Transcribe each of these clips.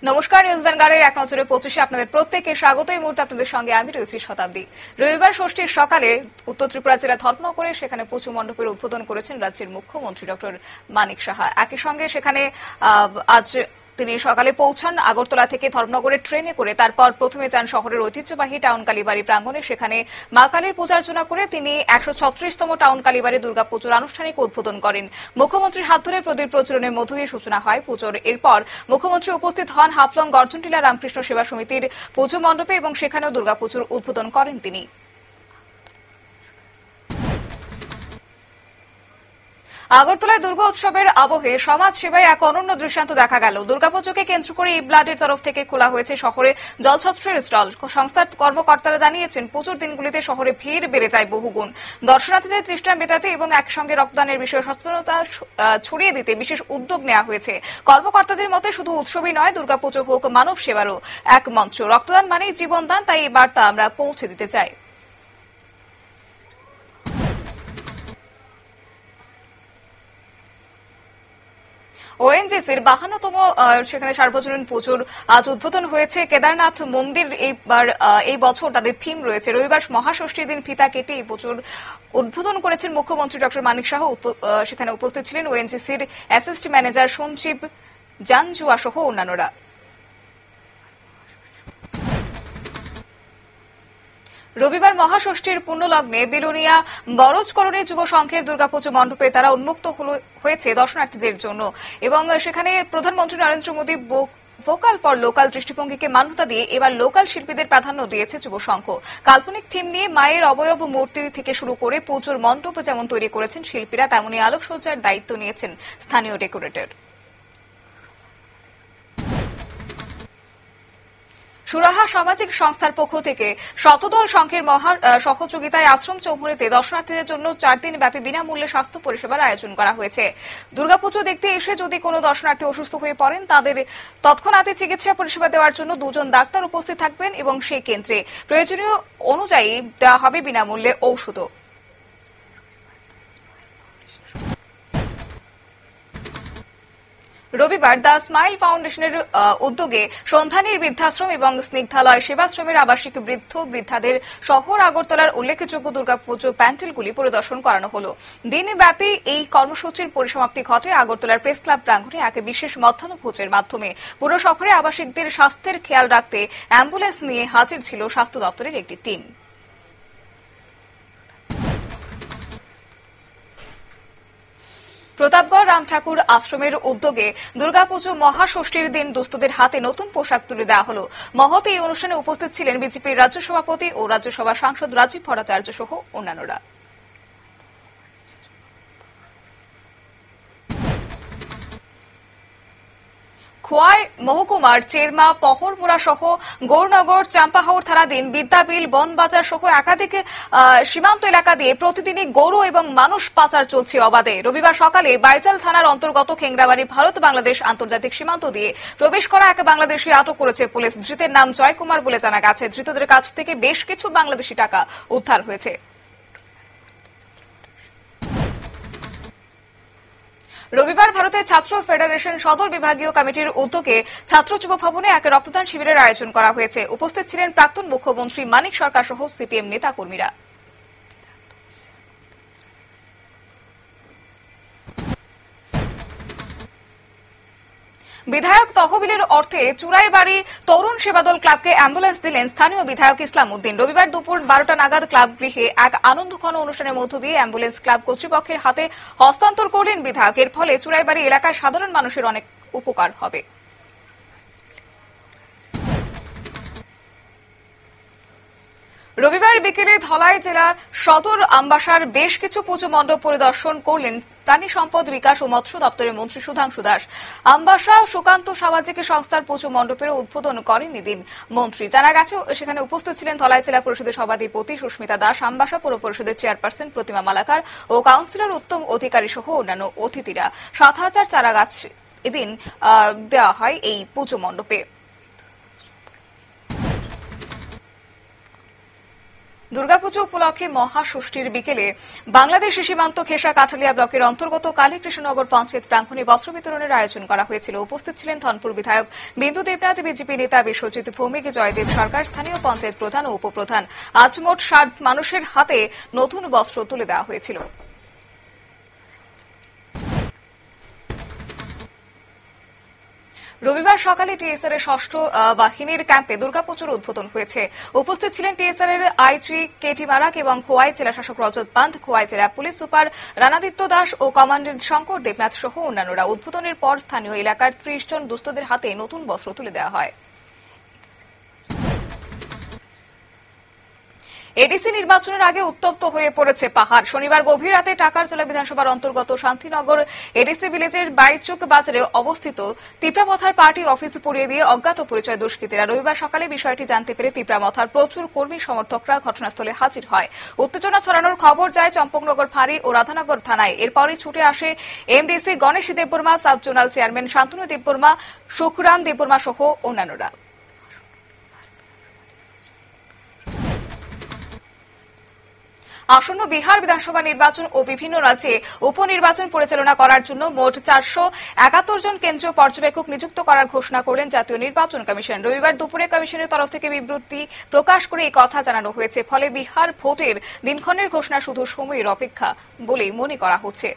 নমস্কার, নিউজ ভ্যানগার্ডের এক নজরে 25-এ আপনাদের প্রত্যেককে স্বাগত। এই মুহূর্তে আপনাদের সঙ্গে আমি রয়েছি শতাব্দী। রবিবার ষষ্ঠীর সকালে উত্তর ত্রিপুরা জেলা ধর্মনগরে সেখানে পুজো মণ্ডপের উদ্বোধন করেছেন রাজ্যের মুখ্যমন্ত্রী ডক্টর মানিক সাহা। একই সঙ্গে সেখানে আজ তিনি সকালে পৌঁছান আগরতলা থেকে ধর্মনগরের ট্রেনে করে। তারপর প্রথমে যান শহরের ঐতিহ্যবাহী টাউন কালীবাড়ি প্রাঙ্গণে। সেখানে মা কালীর পূজার্চনা করে তিনি 136তম টাউন কালীবাড়ি দুর্গাপুজোর আনুষ্ঠানিক উদ্বোধন করেন। মুখ্যমন্ত্রীর হাত ধরে প্রদীপ প্রজ্বলনের মধ্য দিয়ে সূচনা হয় পুজোর। এরপর মুখ্যমন্ত্রী উপস্থিত হন হাফলং গর্জনটিলা রামকৃষ্ণ সেবা সমিতির পুজো মণ্ডপে এবং সেখানেও দুর্গাপুজোর উদ্বোধন করেন তিনি। আগরতলায় দুর্গা উৎসবের আবহে সমাজ সেবায় এক অনন্য দৃষ্টান্ত দেখা গেল। দুর্গাপুজোকে কেন্দ্র করে ই ব্লাডের তরফ থেকে খোলা হয়েছে শহরে জলছত্রের স্টল। সংস্থার কর্মকর্তারা জানিয়েছেন, পুজোর দিনগুলিতে শহরে ভিড় বেড়ে যায় বহুগুণ। দর্শনার্থীদের তৃষ্ণা মেটাতে এবং একসঙ্গে রক্তদানের বিষয়ে সচেতনতা ছড়িয়ে দিতে বিশেষ উদ্যোগ নেওয়া হয়েছে। কর্মকর্তাদের মতে শুধু উৎসবই নয়, দুর্গাপুজো হোক মানব সেবারও এক মঞ্চ। রক্তদান মানেই জীবনদান, তাই এই বার্তা আমরা পৌঁছে দিতে চাই। ওএনজিসির 52তম সেখানে সার্বজনীন পুজোর আজ উদ্বোধন হয়েছে। কেদারনাথ মন্দির এই বছর তাদের থিম রয়েছে। রবিবার মহাষষ্ঠীর দিন ফিতা কেটে এই পুজোর উদ্বোধন করেছেন মুখ্যমন্ত্রী ডক্টর মানিক সাহা। সেখানে উপস্থিত ছিলেন ওএনজিসির অ্যাসিস্ট ম্যানেজার সঞ্জীব জানজুয়া সহ অন্যান্যরা। রবিবার মহাষষ্ঠীর পুণ্যলগ্নে বিলোনিয়া বরজকরণী যুব সংঘের দুর্গাপুজো মণ্ডপে তারা উন্মুক্ত হয়েছে দর্শনার্থীদের জন্য এবং সেখানে প্রধানমন্ত্রী Narendra Modi vocal for local দৃষ্টিভঙ্গিকে মান্যতা দিয়ে এবার লোকাল শিল্পীদের প্রাধান্য দিয়েছে যুব সংঘ। কাল্পনিক থিম নিয়ে মায়ের অবয়ব মূর্তি থেকে শুরু করে পুজোর মণ্ডপ যেমন তৈরি করেছেন শিল্পীরা, তেমনি আলোকসজ্জার দায়িত্ব নিয়েছেন স্থানীয় ডেকোরেটর। সুরাহা সামাজিক সংস্থার পক্ষ থেকে শতদল সংঘের সহযোগিতায় আশ্রম চৌমুহনীতে দর্শনার্থীদের জন্য 4 দিন ব্যাপী বিনামূল্যে স্বাস্থ্য পরিষেবার আয়োজন করা হয়েছে। দুর্গাপুজো দেখতে এসে যদি কোনো দর্শনার্থী অসুস্থ হয়ে পড়েন, তাদের তৎক্ষণাৎ চিকিৎসা পরিষেবা দেওয়ার জন্য 2 জন ডাক্তার উপস্থিত থাকবেন এবং সেই কেন্দ্রে প্রয়োজনীয় অনুযায়ী দেওয়া হবে বিনামূল্যে ঔষধও। রবিবার দ্য স্মাইল ফাউন্ডেশনের উদ্যোগে সন্ধানীর বৃদ্ধাশ্রম এবং স্নিগ্ধালয় সেবাশ্রমের আবাসিক বৃদ্ধাদের শহর আগরতলার উল্লেখযোগ্য দুর্গাপুজো প্যান্ডেলগুলি পরিদর্শন করানো হল। দিনব্যাপী এই কর্মসূচির পরিসমাপ্তি ঘটে আগরতলার প্রেস ক্লাব প্রাঙ্গণে এক বিশেষ মধ্যাহ্নভোজের মাধ্যমে। পুরো শহরে আবাসিকদের স্বাস্থ্যের খেয়াল রাখতে অ্যাম্বুলেন্স নিয়ে হাজির ছিল স্বাস্থ্য দপ্তরের একটি টিম। প্রতাপগড় রাম ঠাকুর আশ্রমের উদ্যোগে দুর্গাপুজো মহাষষ্ঠীর দিন দুস্থদের হাতে নতুন পোশাক তুলে দেওয়া হল। মহৎ এই অনুষ্ঠানে উপস্থিত ছিলেন বিজেপির রাজ্য সভাপতি ও রাজ্যসভা সাংসদ রাজীব ভট্টাচার্য সহ অন্যান্যরা। খোয়াই মহকুমার চেরমা, পহরমুড়া সহ গৌরনগর, চাম্পাহাওর থানাধীন বিদ্যাবিল, বনবাজার সহ একাধিক সীমান্ত এলাকা দিয়ে প্রতিদিনই গরু এবং মানুষ পাচার চলছে অবাধে। রবিবার সকালে বাইজাল থানার অন্তর্গত খেংরাবাড়ি ভারত বাংলাদেশ আন্তর্জাতিক সীমান্ত দিয়ে প্রবেশ করা এক বাংলাদেশি আটক করেছে পুলিশ। ধৃতের নাম জয় কুমার বলে জানা গেছে। ধৃতদের কাছ থেকে বেশ কিছু বাংলাদেশি টাকা উদ্ধার হয়েছে। রবিবার ভারতের ছাত্র ফেডারেশন সদর বিভাগীয় কমিটির উদ্যোগে ছাত্র যুব ভবনে এক রক্তদান শিবিরের আয়োজন করা হয়েছে। উপস্থিত ছিলেন প্রাক্তন মুখ্যমন্ত্রী মানিক সরকার সহ সিপিএম নেতাকর্মীরা। বিধায়ক তহবিলের অর্থে চুরাইবাড়ি তরুণ সেবাদল ক্লাবকে অ্যাম্বুলেন্স দিলেন স্থানীয় বিধায়ক ইসলাম উদ্দিন। রবিবার দুপুর 12টা নাগাদ ক্লাব গৃহে এক আনন্দঘন অনুষ্ঠানের মধ্য দিয়ে অ্যাম্বুলেন্স ক্লাব কর্তৃপক্ষের হাতে হস্তান্তর করলেন বিধায়ক। এর ফলে চুরাইবাড়ি এলাকায় সাধারণ মানুষের অনেক উপকার হবে। রবিবার বিকেলে ধলাই জেলা সদর আমবাসার বেশ কিছু পুজো মণ্ডপ পরিদর্শন করলেন প্রাণী সম্পদ বিকাশ ও মৎস্য দপ্তরের মন্ত্রী সুধাংশু দাস। আমবাসা সুকান্ত সামাজিক সংস্থার পুজো মণ্ডপের উদ্বোধন করেন এদিন মন্ত্রী। জানা গেছে সেখানে উপস্থিত ছিলেন ধলাই জেলা পরিষদের সভাধিপতি সুস্মিতা দাস, আমবাসা পৌর পরিষদের চেয়ারপারসন প্রতিমা মালাকার ও কাউন্সিলর উত্তম অধিকারী সহ অন্যান্য অতিথিরা। 7,000 চারা গাছ এদিন দেওয়া হয় এই পুজো মণ্ডপে। দুর্গাপুজো উপলক্ষে মহাষষ্ঠীর বিকেলে বাংলাদেশ সীমান্ত খেসা কাঠালিয়া ব্লকের অন্তর্গত কালীকৃষ্ণনগর পঞ্চায়েত প্রাঙ্গণে বস্ত্র বিতরণের আয়োজন করা হয়েছিল। উপস্থিত ছিলেন ধনপুর বিধায়ক বিন্দু দেবনাথ, বিজেপি নেতা বিশ্বজিৎ ভৌমিক, জয়দেব সরকার, স্থানীয় পঞ্চায়েত প্রধান ও উপপ্রধান। আজ মোট ৬০ মানুষের হাতে নতুন বস্ত্র তুলে দেওয়া হয়েছিল। রবিবার সকালে টিএসআর এর ৬ষ্ঠ বাহিনীর ক্যাম্পে দুর্গাপুজোর উদ্বোধন হয়েছে। উপস্থিত ছিলেন টিএসআর এর আইজি কেটি মারাক এবং খোয়াই জেলা শাসক রজত পান্ত, খোয়াই জেলা পুলিশ সুপার রানাদিত্য দাস ও কমান্ডেন্ট শঙ্কর দেবনাথ সহ অন্যান্যরা। উদ্বোধনের পর স্থানীয় এলাকার ৩০ জন দুস্থদের হাতে নতুন বস্ত্র তুলে দেওয়া হয়। এডিসি নির্বাচনের আগে উত্তপ্ত হয়ে পড়েছে পাহাড়। শনিবার গভীর রাতে টাকারজলা বিধানসভার অন্তর্গত শান্তিনগর এডিসি ভিলেজের বাইচুক বাজারে অবস্থিত তিপ্রামথার পার্টি অফিস পুড়িয়ে দিয়ে অজ্ঞাত পরিচয় দুষ্কৃতীরা। রবিবার সকালে বিষয়টি জানতে পেরে তিপ্রামথার প্রচুর কর্মী সমর্থকরা ঘটনাস্থলে হাজির হয়। উত্তেজনা ছড়ানোর খবর যায় চম্পকনগর ফাঁড়ি ও রাধানগর থানায়। এরপরই ছুটে আসে MDC Ganesh Debbarma, sub zonal chairman Shantanu Debbarma, Sukhram Debbarma সহ অন্যান্যরা। আসন্ন বিহার বিধানসভা নির্বাচন ও বিভিন্ন রাজ্যে উপনির্বাচন পরিচালনা করার জন্য মোট ৪৭১ জন কেন্দ্রীয় পর্যবেক্ষক নিযুক্ত করার ঘোষণা করলেন জাতীয় নির্বাচন কমিশন। রবিবার দুপুরে কমিশনের তরফ থেকে বিবৃতি প্রকাশ করে এই কথা জানানো হয়েছে। ফলে বিহার ভোটের দিনক্ষণের ঘোষণা শুধু সময়ের অপেক্ষা বলেই মনে করা হচ্ছে।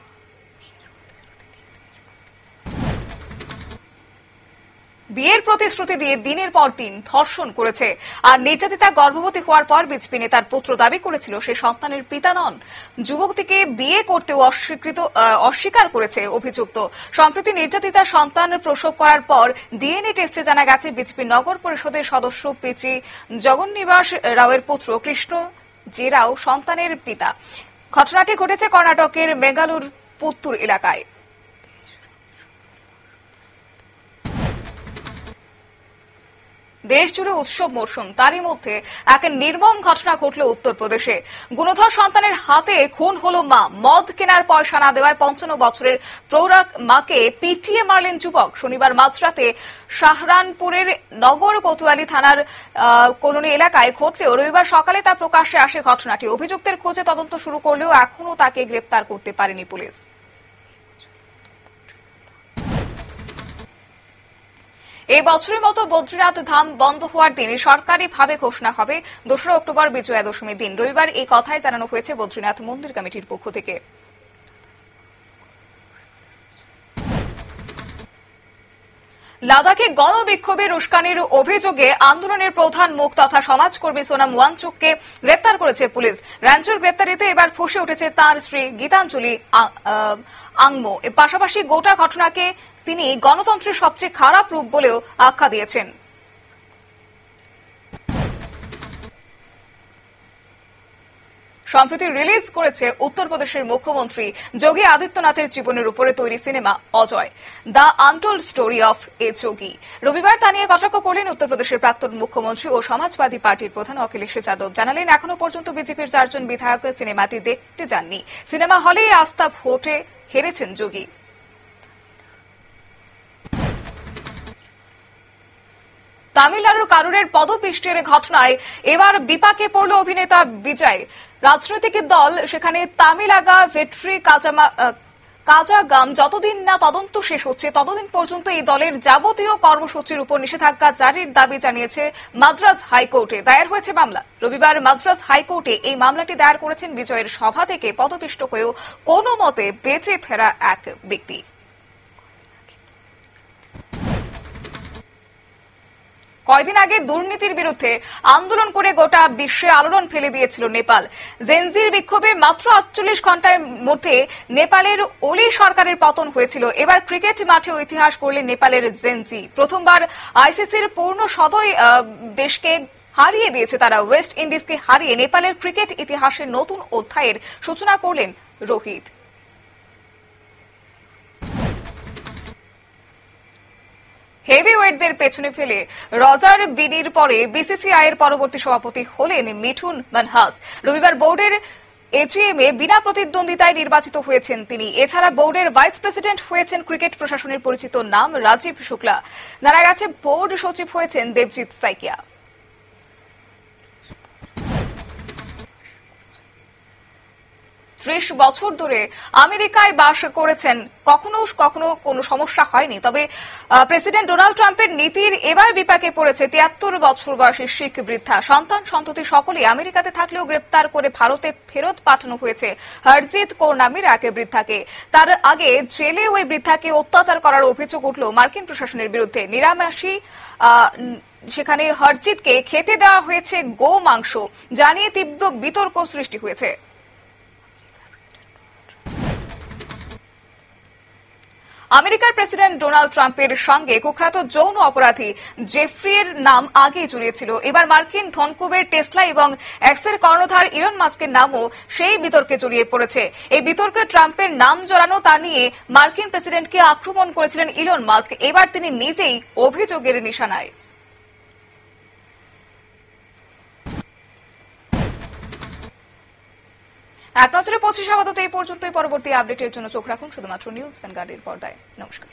বিয়ের প্রতিশ্রুতি দিয়ে দিনের পর দিন ধর্ষণ করেছে আর নির্যাতিতা গর্ভবতী হওয়ার পর বিজেপি নেতার পুত্র দাবি করেছিল সে সন্তানের পিতা নন। যুবকটিকে বিয়ে করতেও অস্বীকার করেছে অভিযুক্ত। সম্প্রতি নির্যাতিতা সন্তান প্রসব করার পর ডিএনএ টেস্টে জানা গেছে বিজেপি নগর পরিষদের সদস্য পিচি জগন্নিবাস রাওয়ের পুত্র কৃষ্ণ জে রাও সন্তানের পিতা। ঘটনাটি ঘটেছে কর্ণাটকের মেঙ্গালুর পুত্তুর এলাকায়। দেশ জুড়ে উৎসব মরশুম, তারই মধ্যে এক নির্মম ঘটনা ঘটল উত্তরপ্রদেশে। গুণধর সন্তানের হাতে খুন হল মা। মদ কেনার পয়সা না দেওয়ায় ৫৫ বছরের প্রৌঢ়া মাকে পিটিয়ে মারলেন যুবক। শনিবার মাঝরাতে শাহরানপুরের নগর কোতোয়ালি থানার কলোনি এলাকায় ঘটলেও রবিবার সকালে তা প্রকাশ্যে আসে ঘটনাটি। অভিযুক্তের খোঁজে তদন্ত শুরু করলেও এখনও তাকে গ্রেপ্তার করতে পারেনি পুলিশ। এই বছরের মতো বদ্রীনাথ ধাম বন্ধ হওয়ার দিন সরকারিভাবে ঘোষণা হবে ২রা অক্টোবর বিজয়া দশমীর দিন। রবিবার এই কথাই জানানো হয়েছে বদ্রীনাথ মন্দির কমিটির পক্ষ থেকে। লাদাখে গণবিক্ষোভের উস্কানির অভিযোগে আন্দোলনের প্রধান মুখ তথা সমাজকর্মী সোনাম ওয়াংচুককে গ্রেপ্তার করেছে পুলিশ। র্যাঞ্চোর গ্রেপ্তারিতে এবার ফুঁসে উঠেছে তাঁর স্ত্রী গীতাঞ্জলি আংমো। পাশাপাশি গোটা ঘটনাকে তিনি গণতন্ত্রের সবচেয়ে খারাপ রূপ বলেও আখ্যা দিয়েছেন। সম্প্রতি রিলিজ করেছে উত্তরপ্রদেশের মুখ্যমন্ত্রী যোগী আদিত্যনাথের জীবনের উপরে তৈরি cinema Ajay, the untold story of a Yogi. রবিবার তা নিয়ে কটাক্ষ করলেন উত্তরপ্রদেশের প্রাক্তন মুখ্যমন্ত্রী ও সমাজবাদী পার্টির প্রধান অখিলেশ যাদব। জানালেন এখনো পর্যন্ত বিজেপির ৪ জন বিধায়ক সিনেমাটি দেখতে যাননি। সিনেমা হলেই আস্থা ভোটে হেরেছেন যোগী। তামিলনাড়ুর কারুরের পদপিষ্টের ঘটনায় এবার বিপাকে পড়ল অভিনেতা বিজয়। রাজনৈতিক দল সেখানে তামিলাগা ভেট্রি কাজাগাম যতদিন না তদন্ত শেষ হচ্ছে ততদিন পর্যন্ত এই দলের যাবতীয় কর্মসূচির উপর নিষেধাজ্ঞা জারির দাবি জানিয়েছে মাদ্রাজ হাইকোর্টে দায়ের হয়েছে মামলা। রবিবার মাদ্রাজ হাইকোর্টে এই মামলাটি দায়ের করেছেন বিজয়ের সভা থেকে পদপিষ্ট হয়েও কোনো মতে বেঁচে ফেরা এক ব্যক্তি। কয়দিন আগে দুর্নীতির বিরুদ্ধে আন্দোলন করে গোটা বিশ্বে আলোড়ন ফেলে দিয়েছিল নেপাল। জেনজির বিক্ষোভে মাত্র ৪৮ ঘন্টার মধ্যে নেপালের ওলি সরকারের পতন হয়েছিল। এবার ক্রিকেট মাঠে ইতিহাস করলেন নেপালের জেনজি। প্রথমবার আইসিসির পূর্ণ সদয় দেশকে হারিয়ে দিয়েছে তারা। ওয়েস্ট ইন্ডিজকে হারিয়ে নেপালের ক্রিকেট ইতিহাসের নতুন অধ্যায়ের সূচনা করলেন রোহিত। হেভিওয়েটদের পেছনে ফেলে রজার বিনির পরে বিসিসিআই এর পরবর্তী সভাপতি হলেন মিঠুন মানহাস। রবিবার বোর্ডের এজিএম এ বিনা প্রতিদ্বন্দ্বিতায় নির্বাচিত হয়েছেন তিনি। এছাড়া বোর্ডের ভাইস প্রেসিডেন্ট হয়েছেন ক্রিকেট প্রশাসনের পরিচিত নাম রাজীব শুক্লা। জানা গেছে বোর্ড সচিব হয়েছেন দেবজিৎ সাইকিয়া। 30 বছর ধরে আমেরিকায় বাস করেছেন, কখনো কখনো কোনো সমস্যা হয়নি। তবে প্রেসিডেন্ট ডোনাল্ড ট্রাম্পের নীতির এবার বিপাকে পড়েছে 73 বছর বয়সী শিখ বৃদ্ধা। সন্তান সন্ততি সকলেই আমেরিকাতে থাকলেও গ্রেপ্তার করে ভারতে ফেরত পাঠানো হয়েছে হরজিত কৌর নামের এক বৃদ্ধাকে। তার আগে জেলে ওই বৃদ্ধাকে অত্যাচার করার অভিযোগ উঠল মার্কিন প্রশাসনের বিরুদ্ধে। নিরামিষী সেখানে হরজিতকে খেতে দেওয়া হয়েছে গো মাংস, জানিয়ে তীব্র বিতর্ক সৃষ্টি হয়েছে। আমেরিকার প্রেসিডেন্ট ডোনাল্ড ট্রাম্পের সঙ্গে কুখ্যাত যৌন অপরাধী জেফ্রির নাম আগেই জড়িয়েছিল। এবার মার্কিন ধনকুবের টেসলা এবং এক্সের কর্ণধার ইলন মাস্কের নামও সেই বিতর্কে জড়িয়ে পড়েছে। এই বিতর্কে ট্রাম্পের নাম জড়ানো তা নিয়ে মার্কিন প্রেসিডেন্টকে আক্রমণ করেছিলেন ইলন মাস্ক। এবার তিনি নিজেই অভিযোগের নিশানায়। এক নজরে 25 আপাতত এই পর্যন্তই। পরবর্তী আপডেটের জন্য চোখ রাখুন শুধুমাত্র নিউজ ভ্যানগার্ডের পর্দায়। নমস্কার।